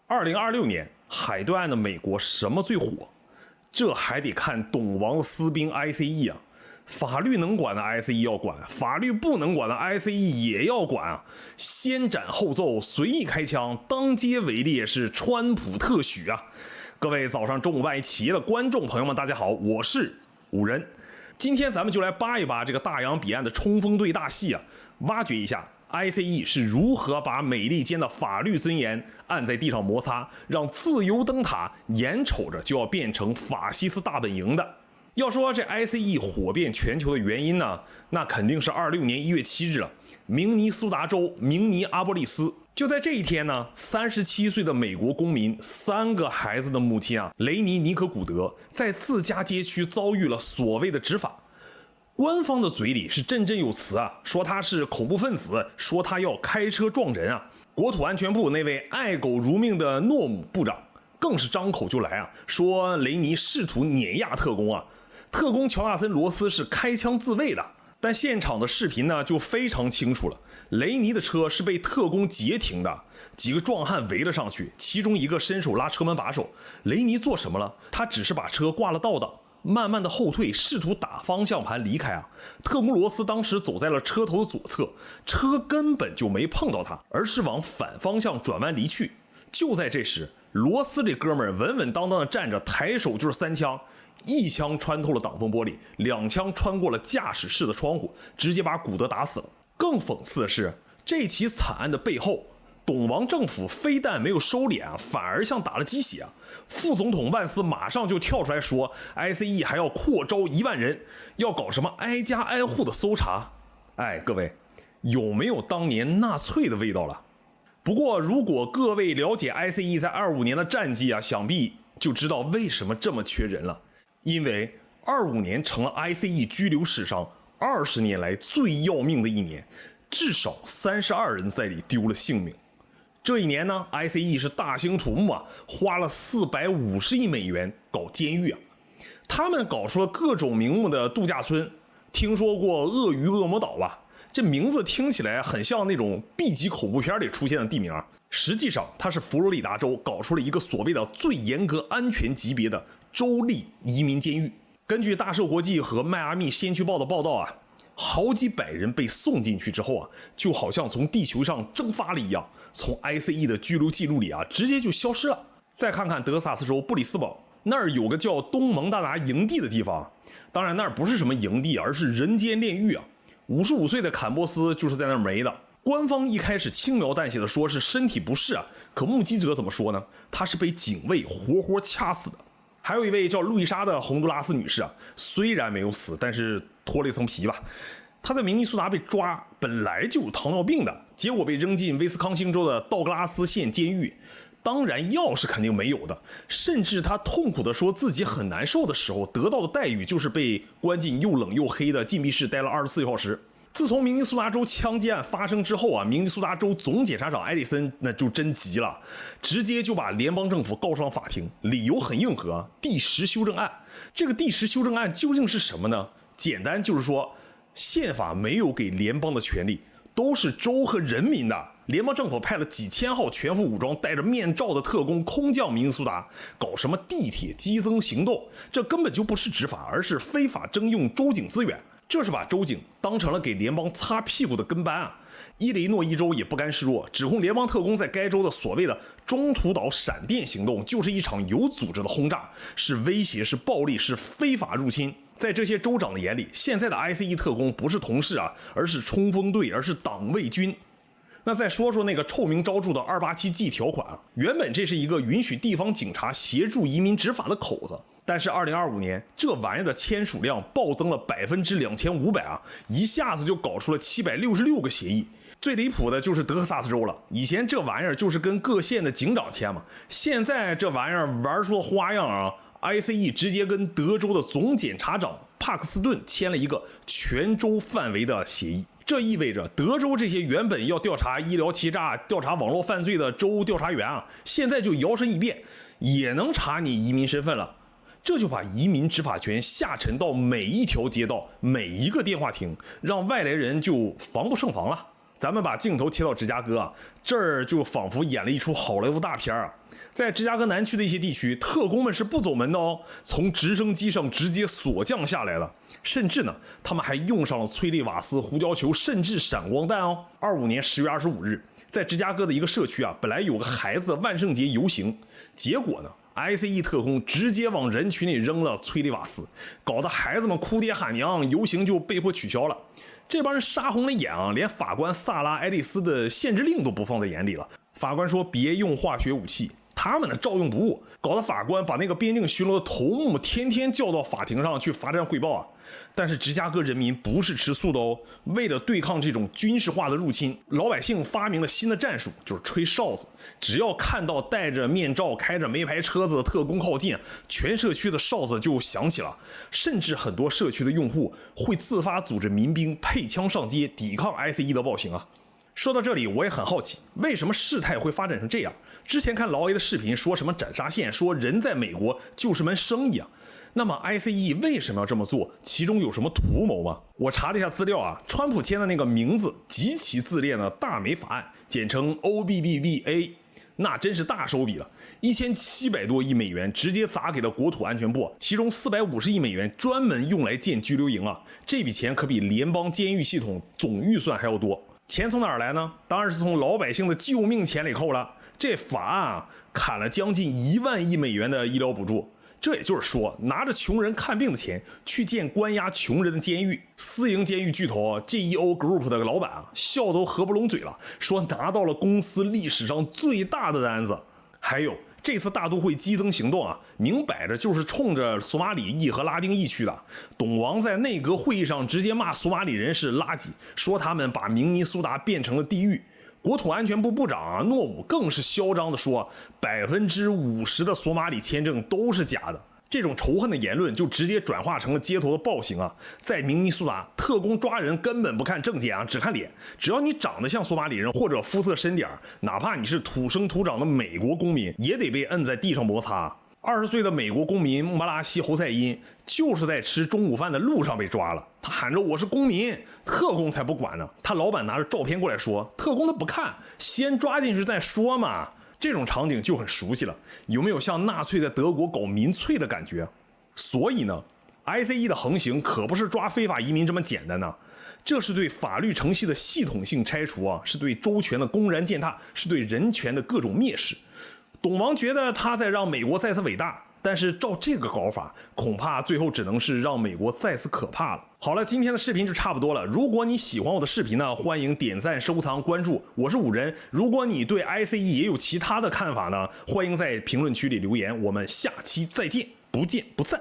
2026年海端岸的美國什麼最火？這還得看懂王的私兵 ICE 啊。法律能管的 ICE 要管，法律不能管的 ICE 也要管啊！先斩後奏，隨意開槍，當街圍獵是川普特許啊！各位早上、中午、晚企業的觀眾朋友們，大家好，我是五人。今天咱們就來扒一扒這個大洋彼岸的冲鋒队大戲啊，挖掘一下 ICE 是如何把美利坚的法律尊嚴按在地上摩擦，讓自由燈塔眼瞅着就要變成法西斯大本營的。要說這 ICE 火遍全球的原因呢，那肯定是26年1月7日了，明尼蘇達州明尼阿波利斯。就在這一天呢，37岁的美国公民，3個孩子的母親啊，雷尼尼可古德在自家街區遭遇了所謂的執法。官方的嘴裡是振振有詞啊，說他是恐怖分子，說他要開車撞人啊。國土安全部那位愛狗如命的諾姆部長更是张口就來啊，說雷尼試圖碾壓特工啊。特工喬納森·羅斯是開槍自衛的，但現場的視頻呢就非常清楚了。雷尼的車是被特工截停的，幾個壯漢圍了上去，其中一個伸手拉車門把手。雷尼做什麼了？他只是把車掛了倒檔，慢慢的後退，試圖打方向盤離開啊。特工羅斯當時走在了車頭的左側，車根本就沒碰到他，而是往反方向轉彎離去。就在這時，羅斯這哥們兒穩穩當當的站着，抬手就是3槍。一槍穿透了擋風玻璃，2槍穿過了駕駛室的窗戶，直接把古德打死了。更讽刺的是，這起慘案的背後，董王政府非但沒有收斂啊，反而像打了雞血啊。副總統萬斯馬上就跳出來說 ，ICE 還要擴招1萬人，要搞什麼挨家挨戶的搜查。哎，各位，有沒有當年納粹的味道了？不過，如果各位了解 ICE 在25年的戰績啊，想必就知道為什麼這麼缺人了。因為25年成了 ICE 拘留史上20年來最要命的一年，至少32人在裡丟了性命。這一年呢 ，ICE 是大興土木啊，花了450億美元搞監獄啊。他們搞出了各種名目的度假村，聽說過鱷魚惡魔島吧？這名字聽起來很像那種 B 級恐怖片裡出現的地名啊。實際上，它是佛羅里達州搞出了一個所謂的最嚴格安全級別的州立移民監獄。根據大社國際和邁阿密先驅報的報道啊，好幾百人被送進去之後啊，就好像從地球上蒸發了一樣，從 ICE 的拘留記錄裡啊，直接就消失了。再看看德克薩斯州布里斯堡，那兒有個叫東蒙大拿營地的地方，當然那兒不是什麼營地，而是人間煉獄啊。55歲的坎波斯就是在那兒沒的。官方一開始輕描淡寫的說是身體不適啊，可目擊者怎麼說呢？他是被警衛活活掐死的。還有一位叫路易莎的洪都拉斯女士啊，雖然沒有死，但是脫了一層皮吧。她在明尼蘇達被抓，本來就有糖尿病的，結果被扔進威斯康星州的道格拉斯縣監獄。當然藥是肯定沒有的，甚至她痛苦的說自己很難受的時候，得到的待遇就是被關進又冷又黑的禁闭室待了24小时。自從明尼蘇達州槍擊案發生之後啊，明尼蘇達州總檢察长艾利森那就真急了，直接就把聯邦政府告上法庭，理由很硬核，第10修正案。這個第10修正案究竟是什麼呢？簡單就是說，憲法沒有給聯邦的權利，都是州和人民的。聯邦政府派了幾千號全副武裝、戴着面罩的特工空降明尼蘇達，搞什麼地鐵激增行動，這根本就不是執法，而是非法徵用州警資源。這是把州警當成了給聯邦擦屁股的跟班啊！伊利諾伊州也不甘示弱，指控聯邦特工在該州的所謂的中途島閃電行動就是一場有組織的轟炸，是威脅，是暴力，是非法入侵。在這些州長的眼裡，現在的 ICE 特工不是同事啊，而是冲锋队，而是黨衛軍。那再說说那個臭名昭著的287G 條款啊，原本這是一個允許地方警察協助移民執法的口子。但是2025年這玩意兒的簽署量暴增了2500%啊，一下子就搞出了766個協議。最離譜的就是德克薩斯州了，以前這玩意兒就是跟各縣的警長簽嘛，現在這玩意兒玩出了花樣啊 ！ICE 直接跟德州的總檢察長帕克斯顿簽了一個全州範圍的協議。這意味着德州這些原本要調查醫療欺詐、調查網絡犯罪的州調查員啊，現在就搖身一變，也能查你移民身份了。這就把移民執法權下沉到每一條街道、每一個電話亭，讓外來人就防不勝防了。咱們把鏡頭切到芝加哥啊，這兒就仿佛演了一出好萊塢大片啊。在芝加哥南區的一些地區，特工們是不走門的哦，從直升機上直接鎖降下來了，甚至呢，他們還用上了催淚瓦斯、胡椒球，甚至閃光彈哦。25年10月25日，在芝加哥的一個社區啊，本來有個孩子萬聖節遊行，結果呢，ICE 特工直接往人群裡扔了催淚瓦斯，搞得孩子們哭爹喊娘，游行就被迫取消了。這幫人杀紅了眼啊，連法官薩拉·愛麗絲的限制令都不放在眼裡了。法官說別用化學武器，他們呢照用不誤，搞得法官把那個邊境巡逻的頭目天天叫到法庭上去罚站匯報啊。但是芝加哥人民不是吃素的哦，為了对抗這種軍事化的入侵，老百姓發明了新的戰術，就是吹哨子。只要看到戴着面罩、開着沒牌車子的特工靠近，全社區的哨子就響起了。甚至很多社區的用戶會自發組織民兵配槍上街，抵抗 ICE 的暴行啊。說到這裡，我也很好奇，為什麼事態會發展成這樣？之前看勞 A 的視頻，說什麼斬殺線，說人在美國就是門生意啊。那麼 ICE 為什麼要這麼做？其中有什麼圖謀嗎？我查了一下資料啊，川普簽的那個名字極其自戀的大美法案，簡稱 OBBBA， 那真是大手筆了，1700多億美元直接砸給了國土安全部，其中450億美元專門用來建拘留營啊，這筆錢可比聯邦監獄系統總預算還要多。錢從哪兒來呢？當然是從老百姓的救命錢裡扣了。這法案啊，砍了將近1萬億美元的醫療補助。這也就是說，拿着窮人看病的錢去建關押窮人的監獄。私營監獄巨頭 GEO Group 的老闆啊，笑都合不攏嘴了，說拿到了公司歷史上最大的單子。還有這次大都會激增行動啊，明擺着就是衝着索馬里裔和拉丁裔去的。董王在內閣會議上直接罵索馬里人是垃圾，說他們把明尼蘇達變成了地獄。國土安全部部長諾武更是囂張地說，50%的索馬里簽證都是假的。這種仇恨的言論就直接轉化成了街頭的暴行啊！在明尼蘇達，特工抓人根本不看證件啊，只看臉。只要你長得像索馬里人或者膚色深點，哪怕你是土生土長的美國公民，也得被摁在地上摩擦。20歲的美國公民莫拉西侯赛因就是在吃中午飯的路上被抓了，他喊着我是公民，特工才不管呢。他老板拿着照片過來說，特工他不看，先抓進去再說嘛。這種場景就很熟悉了，有沒有像納粹在德國搞民粹的感覺？所以呢 ICE 的橫行可不是抓非法移民這麼簡單呢，這是對法律程序的系統性拆除啊，是对周全的公然践踏，是对人权的各种蔑視。董王覺得他在讓美國再次偉大，但是照這個搞法，恐怕最後只能是讓美國再次可怕了。好了，今天的視頻就差不多了。如果你喜歡我的視頻呢，歡迎點讚、收藏、關注。我是五人。如果你對 ICE 也有其他的看法呢，歡迎在評論區裡留言。我們下期再見，不見不散。